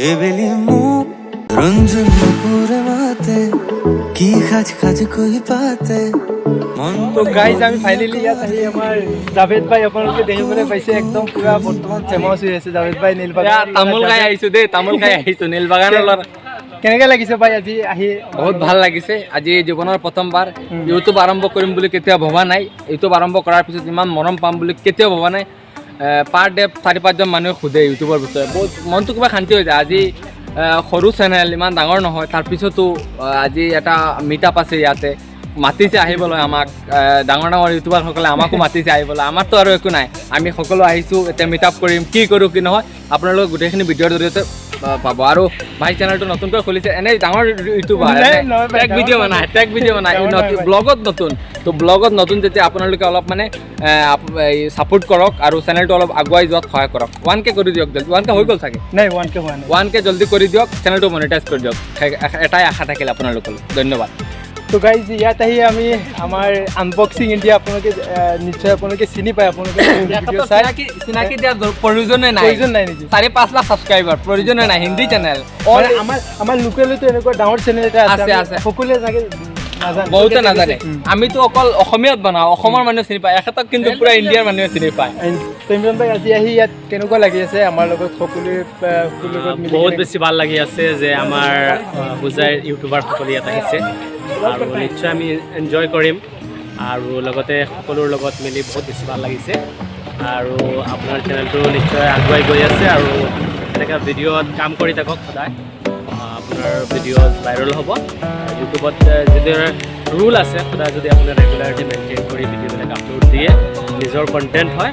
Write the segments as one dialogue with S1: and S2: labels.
S1: এবেলি মুখ রঞ্জন পুরে মাতে কি খাজ খাজ কই পাতে
S2: তো গাইজ আমি ফাইনেলি ইয়াত আহি আমাৰ জাভেদ ভাই আপোনালোকে দেখিবলৈ পাইছে একদম পুৰা বৰ্তমান ফেমাছ হৈ আছে জাভেদ ভাই নীল বাগান
S3: তামোল খাই আহিছো দেই তামোল খাই আহিছো নীল বাগানৰ লগত
S2: কেনেকৈ লাগিছে ভাই আজি আহি
S3: বহুত ভাল লাগিছে আজি জীৱনৰ প্ৰথমবাৰ ইউটিউব আৰম্ভ কৰিম বুলি কেতিয়াও ভবা নাই ইউটিউব আৰম্ভ কৰাৰ পিছত ইমান মৰম পাম বুলি কেতিয়াও ভবা নাই পাৰ ডে 4-5জন মানুহে সোধে ইউটিউবৰ বিষয়ে বহুত মনটো কিবা শান্তি হৈ যায় আজি সৰু চেনেল ইমান ডাঙৰ নহয় তাৰপিছতো আজি এটা মিটআপ আছে ইয়াতে মাতিছে আহিবলৈ আমাক ডাঙৰ ডাঙৰ ইউটিউবাৰসকলে আমাকো মাতিছে আহিবলৈ আমাৰতো আৰু একো নাই আমি সকলো আহিছোঁ এতিয়া মিটআপ কৰিম কি কৰোঁ কি নহয় আপোনালোকে গোটেইখিনি ভিডিঅ'ৰ জৰিয়তে পাব আৰু ভাই চেনেলটো নতুনকৈ খুলিছে এনেই ডাঙৰ ইউটিউবাৰ টেক ভিডিঅ' বনাই ব্লগত নতুন তো ব্লগত নতুন যেতিয়া আপোনালোকে অলপ মানে ছাপোৰ্ট কৰক আৰু চেনেলটো অলপ আগুৱাই যোৱাত সহায় কৰক 1K কৰি দিয়ক জলদি 1K হৈ গ'ল চাগে
S2: নাই 1K হোৱা নাই
S3: 1K জলদি কৰি দিয়ক চেনেলটো মনিটাইজ কৰি দিয়ক এটাই আশা থাকিল আপোনালোকলৈ ধন্যবাদ
S2: তো গাইজ ইয়াত আহি আমি আমাৰ আনবক্সিং ইণ্ডিয়া আপোনালোকে নিশ্চয় আপোনালোকে চিনি পায় আপোনালোকে ভিডিঅ' চাই
S3: চিনাকি দিয়াৰ প্ৰয়োজনে নাই
S2: প্ৰয়োজন নাই নেকি
S3: 4-5 লাখ ছাবস্ক্ৰাইবাৰ প্ৰয়োজনে নাই হিন্দী চেনেল
S2: আমাৰ লোকেলতো এনেকুৱা ডাঙৰ চেনেল এটা
S3: আছে।
S2: সকলোৱে চাগে নাজানে
S3: বহুতে নাজানে আমিতো অকল অসমীয়াত বনাওঁ অসমৰ মানুহে চিনি পায় এখেতক কিন্তু পুৰা ইণ্ডিয়াৰ মানুহে চিনি পায়
S2: তো ইমৰান ভাই আজি আহি ইয়াত কেনেকুৱা লাগি আছে আমাৰ লগত সকলোৱে লগত মিলি
S4: বহুত বেছি ভাল লাগি আছে যে আমাৰ হোজাইৰ ইউটিউবাৰ সকলো ইয়াত আহিছে আৰু নিশ্চয় আমি এনজয় কৰিম আৰু লগতে সকলোৰ লগত মিলি বহুত বেছি ভাল লাগিছে আৰু আপোনাৰ চেনেলটো নিশ্চয় আগুৱাই গৈ আছে আৰু এনেকৈ ভিডিঅ'ত কাম কৰি থাকক সদায় আপোনাৰ ভিডিঅ' ভাইৰেল হ'ব ইউটিউবত যিদৰে ৰুল আছে সদায় যদি আপোনাৰ ৰেগুলাৰিটি মেইনটেইন কৰি ভিডিঅ'বিলাক আপলোড দিয়ে নিজৰ কণ্টেণ্ট হয়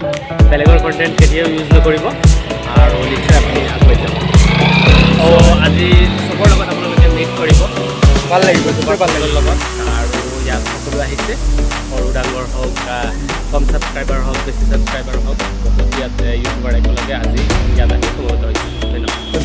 S4: বেলেগৰ কণ্টেণ্ট কেতিয়াও ইউজ নকৰিব আৰু নিশ্চয় আপুনি আগুৱাই যাব আজি চবৰ লগত আপোনালোকে মিট কৰিব
S2: ভাল লাগিব super ভাল লাগিব
S4: লগত আৰু ইয়াত সকলো আহিছে সৰু ডাঙৰ হওক কম ছাবস্ক্ৰাইবাৰ হওক বেছি ছাবস্ক্ৰাইবাৰ হওক বহুত ইয়াত ইউটিউবাৰ একেলগে আজি ইয়াত আহি সমবেত হৈছে ধন্যবাদ